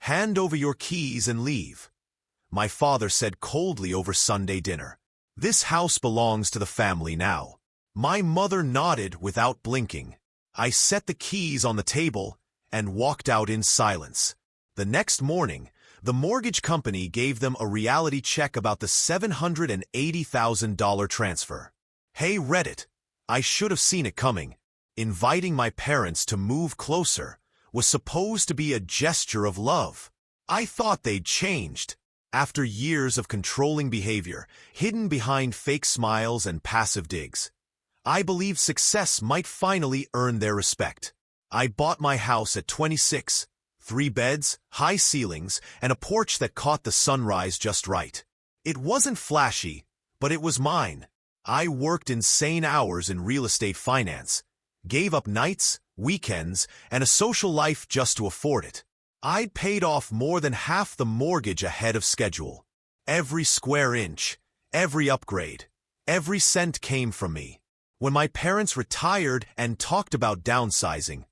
"Hand over your keys and leave," my father said coldly over Sunday dinner. "This house belongs to the family now." My mother nodded without blinking. I set the keys on the table and walked out in silence. The next morning, the mortgage company gave them a reality check about the $780,000 transfer. Hey, Reddit, I should have seen it coming. Inviting my parents to move closer was supposed to be a gesture of love. I thought they'd changed. After years of controlling behavior, hidden behind fake smiles and passive digs, I believed success might finally earn their respect. I bought my house at 26, 3 beds, high ceilings, and a porch that caught the sunrise just right. It wasn't flashy, but it was mine. I worked insane hours in real estate finance, gave up nights, weekends, and a social life just to afford it. I'd paid off more than half the mortgage ahead of schedule. Every square inch, every upgrade, every cent came from me. When my parents retired and talked about downsizing,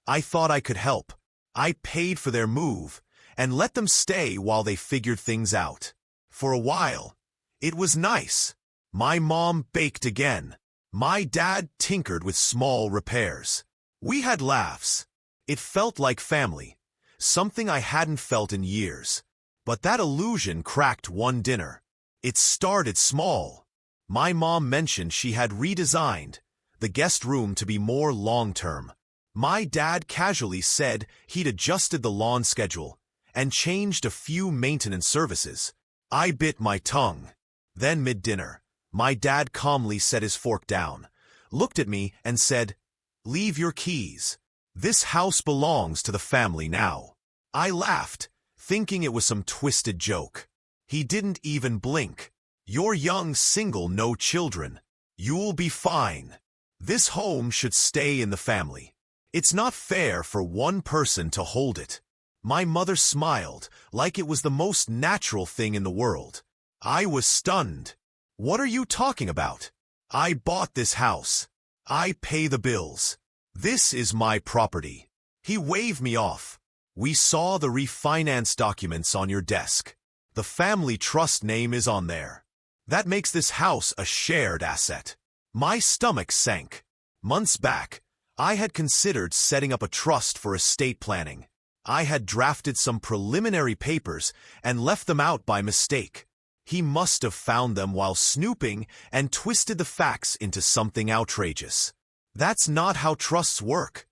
I thought I could help. I paid for their move and let them stay while they figured things out. For a while, it was nice. My mom baked again. My dad tinkered with small repairs. We had laughs. It felt like family, something I hadn't felt in years. But that illusion cracked one dinner. It started small. My mom mentioned she had redesigned the guest room to be more long-term. My dad casually said he'd adjusted the lawn schedule and changed a few maintenance services. I bit my tongue. Then mid-dinner, my dad calmly set his fork down, looked at me and said, "Leave your keys. This house belongs to the family now." I laughed, thinking it was some twisted joke. He didn't even blink. "You're young, single, no children. You'll be fine. This home should stay in the family. It's not fair for one person to hold it." My mother smiled like it was the most natural thing in the world. I was stunned. "What are you talking about? I bought this house. I pay the bills. This is my property." He waved me off. "We saw the refinance documents on your desk. The family trust name is on there. That makes this house a shared asset." My stomach sank. Months back, I had considered setting up a trust for estate planning. I had drafted some preliminary papers and left them out by mistake. He must have found them while snooping and twisted the facts into something outrageous. "That's not how trusts work,"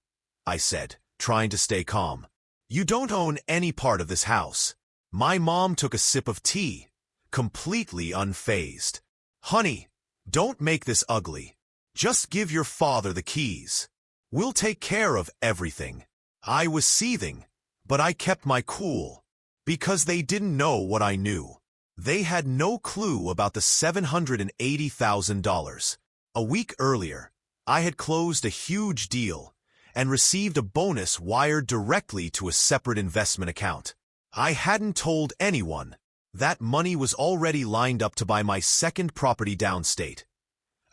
I said, trying to stay calm. "You don't own any part of this house." My mom took a sip of tea, completely unfazed. "Honey, don't make this ugly. Just give your father the keys. We'll take care of everything." I was seething, but I kept my cool, because they didn't know what I knew. They had no clue about the $780,000. A week earlier, I had closed a huge deal and received a bonus wired directly to a separate investment account. I hadn't told anyone. That money was already lined up to buy my second property downstate,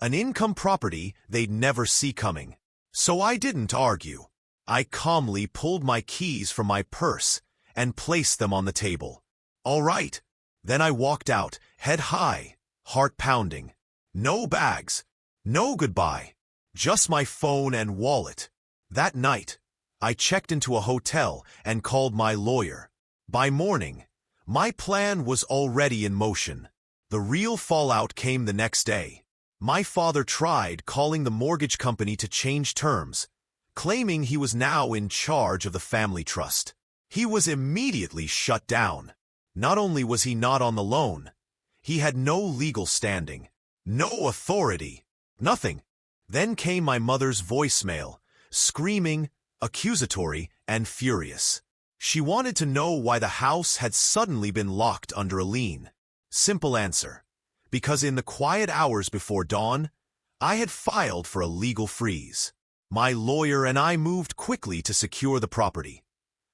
an income property they'd never see coming. So I didn't argue. I calmly pulled my keys from my purse and placed them on the table. "All right." Then I walked out, head high, heart pounding. No bags, no goodbye, just my phone and wallet. That night, I checked into a hotel and called my lawyer. By morning, my plan was already in motion. The real fallout came the next day. My father tried calling the mortgage company to change terms, claiming he was now in charge of the family trust. He was immediately shut down. Not only was he not on the loan, he had no legal standing, no authority, nothing. Then came my mother's voicemail, screaming, accusatory, and furious. She wanted to know why the house had suddenly been locked under a lien. Simple answer: because in the quiet hours before dawn, I had filed for a legal freeze. My lawyer and I moved quickly to secure the property,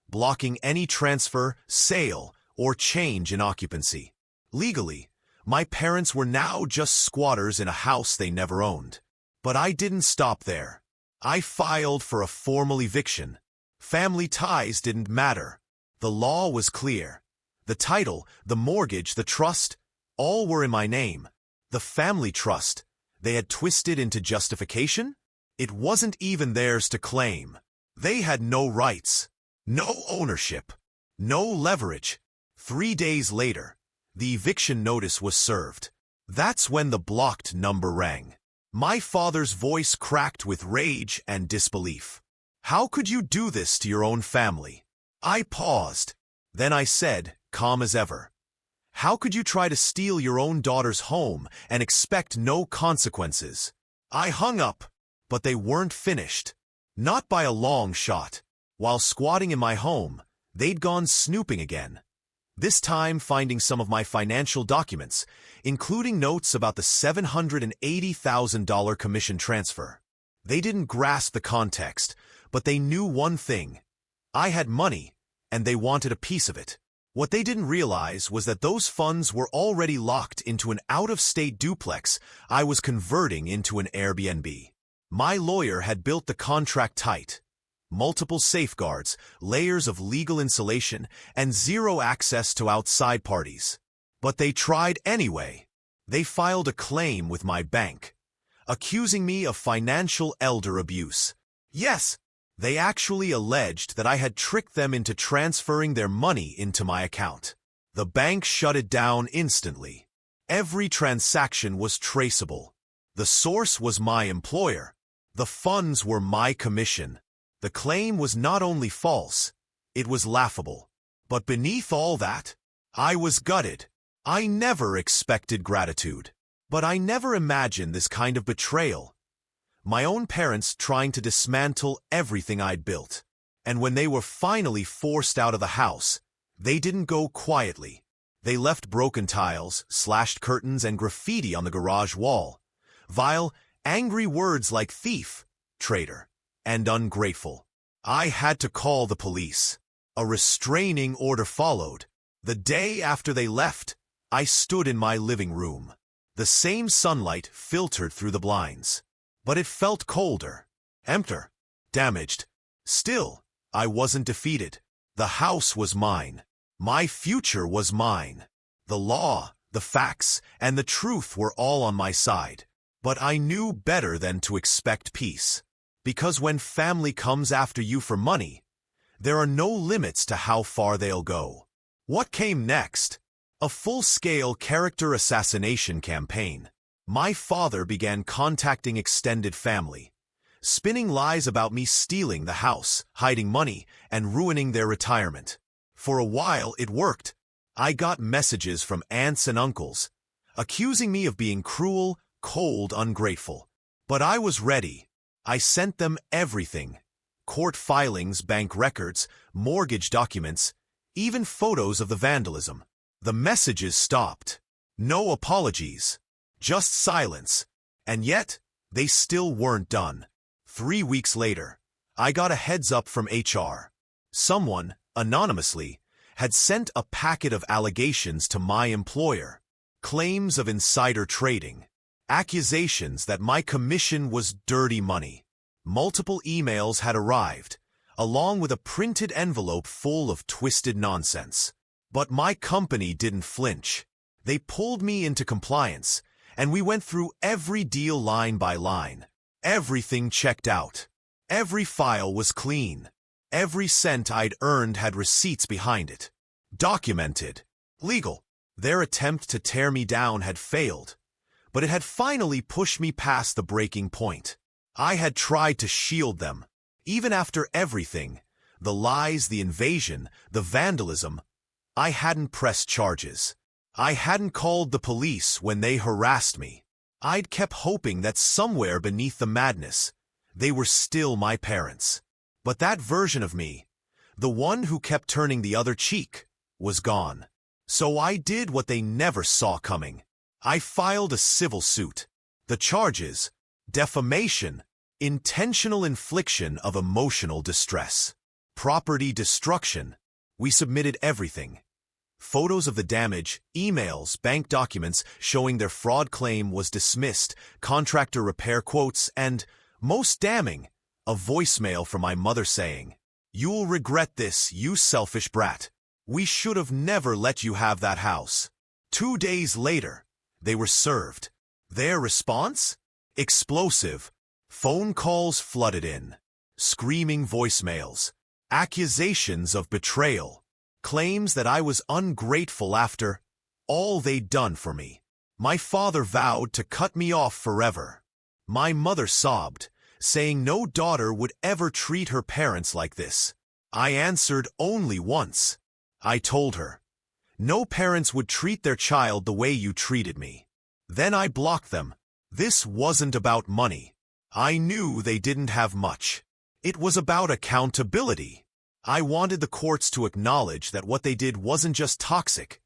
blocking any transfer, sale, or change in occupancy. Legally, my parents were now just squatters in a house they never owned. But I didn't stop there. I filed for a formal eviction. Family ties didn't matter. The law was clear. The title, the mortgage, the trust, all were in my name. The family trust, they had twisted into justification? It wasn't even theirs to claim. They had no rights, no ownership, no leverage. 3 days later, the eviction notice was served. That's when the blocked number rang. My father's voice cracked with rage and disbelief. How could you do this to your own family? I paused. Then I said, calm as ever, how could you try to steal your own daughter's home and expect no consequences? I hung up, but they weren't finished. Not by a long shot. While squatting in my home, they'd gone snooping again. This time finding some of my financial documents, including notes about the $780,000 commission transfer. They didn't grasp the context, but they knew one thing. I had money, and they wanted a piece of it. What they didn't realize was that those funds were already locked into an out-of-state duplex I was converting into an Airbnb. My lawyer had built the contract tight. Multiple safeguards, layers of legal insulation, and zero access to outside parties. But they tried anyway. They filed a claim with my bank, accusing me of financial elder abuse. Yes, they actually alleged that I had tricked them into transferring their money into my account. The bank shut it down instantly. Every transaction was traceable. The source was my employer. The funds were my commission. The claim was not only false, it was laughable. But beneath all that, I was gutted. I never expected gratitude. But I never imagined this kind of betrayal. My own parents trying to dismantle everything I'd built. And when they were finally forced out of the house, they didn't go quietly. They left broken tiles, slashed curtains, and graffiti on the garage wall. Vile, angry words like thief, traitor, and ungrateful. I had to call the police. A restraining order followed. The day after they left, I stood in my living room. The same sunlight filtered through the blinds. But it felt colder, emptier, damaged. Still, I wasn't defeated. The house was mine. My future was mine. The law, the facts, and the truth were all on my side. But I knew better than to expect peace. Because when family comes after you for money, there are no limits to how far they'll go. What came next? A full-scale character assassination campaign. My father began contacting extended family, spinning lies about me stealing the house, hiding money, and ruining their retirement. For a while it worked. I got messages from aunts and uncles, accusing me of being cruel, cold, ungrateful. But I was ready. I sent them everything. Court filings, bank records, mortgage documents, even photos of the vandalism. The messages stopped. No apologies. Just silence. And yet, they still weren't done. 3 weeks later, I got a heads-up from HR. Someone, anonymously, had sent a packet of allegations to my employer. Claims of insider trading. Accusations that my commission was dirty money. Multiple emails had arrived, along with a printed envelope full of twisted nonsense. But my company didn't flinch. They pulled me into compliance, and we went through every deal line by line. Everything checked out. Every file was clean. Every cent I'd earned had receipts behind it. Documented. Legal. Their attempt to tear me down had failed, but it had finally pushed me past the breaking point. I had tried to shield them. Even after everything, the lies, the invasion, the vandalism, I hadn't pressed charges. I hadn't called the police when they harassed me. I'd kept hoping that somewhere beneath the madness, they were still my parents. But that version of me, the one who kept turning the other cheek, was gone. So I did what they never saw coming. I filed a civil suit. The charges: defamation, intentional infliction of emotional distress, property destruction. We submitted everything. Photos of the damage, emails, bank documents showing their fraud claim was dismissed, contractor repair quotes, and, most damning, a voicemail from my mother saying, You'll regret this, you selfish brat. We should have never let you have that house. 2 days later, they were served. Their response? Explosive. Phone calls flooded in. Screaming voicemails. Accusations of betrayal. Claims that I was ungrateful after all they'd done for me. My father vowed to cut me off forever. My mother sobbed, saying no daughter would ever treat her parents like this. I answered only once. I told her, no parents would treat their child the way you treated me. Then I blocked them. This wasn't about money. I knew they didn't have much. It was about accountability. I wanted the courts to acknowledge that what they did wasn't just toxic.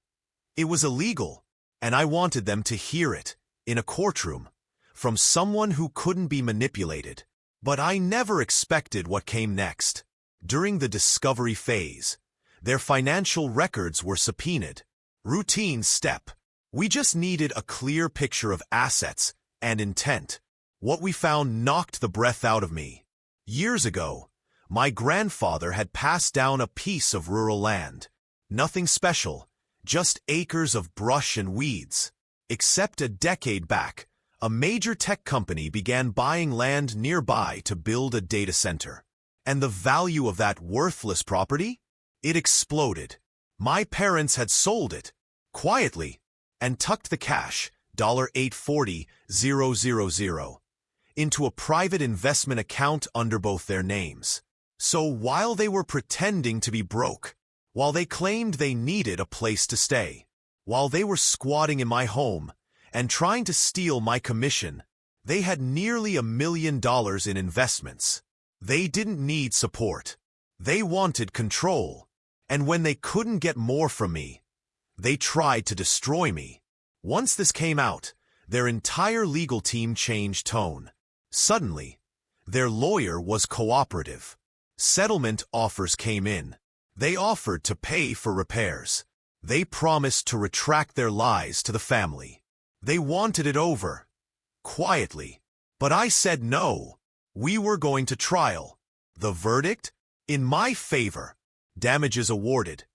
It was illegal, and I wanted them to hear it, in a courtroom, from someone who couldn't be manipulated. But I never expected what came next. During the discovery phase, their financial records were subpoenaed. Routine step. We just needed a clear picture of assets and intent. What we found knocked the breath out of me. Years ago, my grandfather had passed down a piece of rural land. Nothing special, just acres of brush and weeds. Except a decade back, a major tech company began buying land nearby to build a data center. And the value of that worthless property? It exploded. My parents had sold it, quietly, and tucked the cash, $840,000, into a private investment account under both their names. So while they were pretending to be broke, while they claimed they needed a place to stay, while they were squatting in my home and trying to steal my commission, they had nearly $1 million in investments. They didn't need support. They wanted control. And when they couldn't get more from me, they tried to destroy me. Once this came out, their entire legal team changed tone. Suddenly, their lawyer was cooperative. Settlement offers came in. They offered to pay for repairs. They promised to retract their lies to the family. They wanted it over, quietly. But I said no. We were going to trial. The verdict? In my favor. Damages awarded,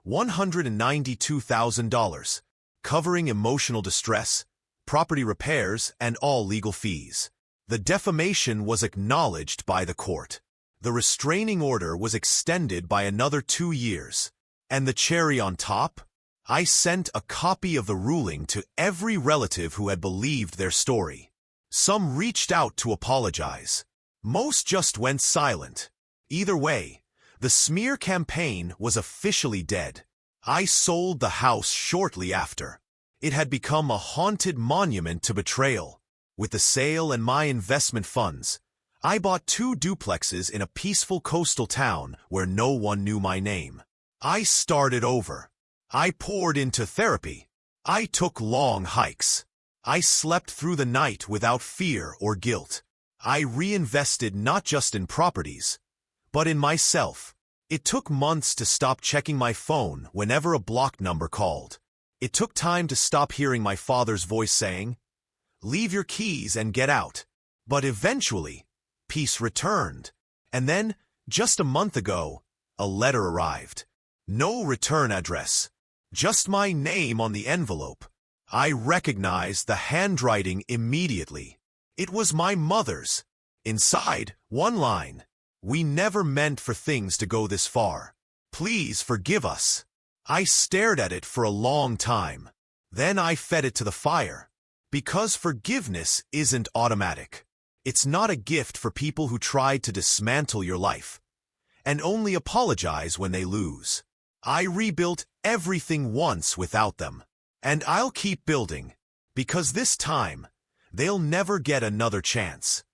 $192,000, covering emotional distress, property repairs, and all legal fees. The defamation was acknowledged by the court. The restraining order was extended by another 2 years. And the cherry on top? I sent a copy of the ruling to every relative who had believed their story. Some reached out to apologize. Most just went silent. Either way, the smear campaign was officially dead. I sold the house shortly after. It had become a haunted monument to betrayal. With the sale and my investment funds, I bought 2 duplexes in a peaceful coastal town where no one knew my name. I started over. I poured into therapy. I took long hikes. I slept through the night without fear or guilt. I reinvested not just in properties, but in myself. It took months to stop checking my phone whenever a blocked number called. It took time to stop hearing my father's voice saying, "Leave your keys and get out." But eventually, peace returned. And then, just a month ago, a letter arrived. No return address. Just my name on the envelope. I recognized the handwriting immediately. It was my mother's. Inside, one line. "We never meant for things to go this far. Please forgive us." I stared at it for a long time. Then I fed it to the fire. Because forgiveness isn't automatic. It's not a gift for people who try to dismantle your life and only apologize when they lose. I rebuilt everything once without them. And I'll keep building, because this time, they'll never get another chance.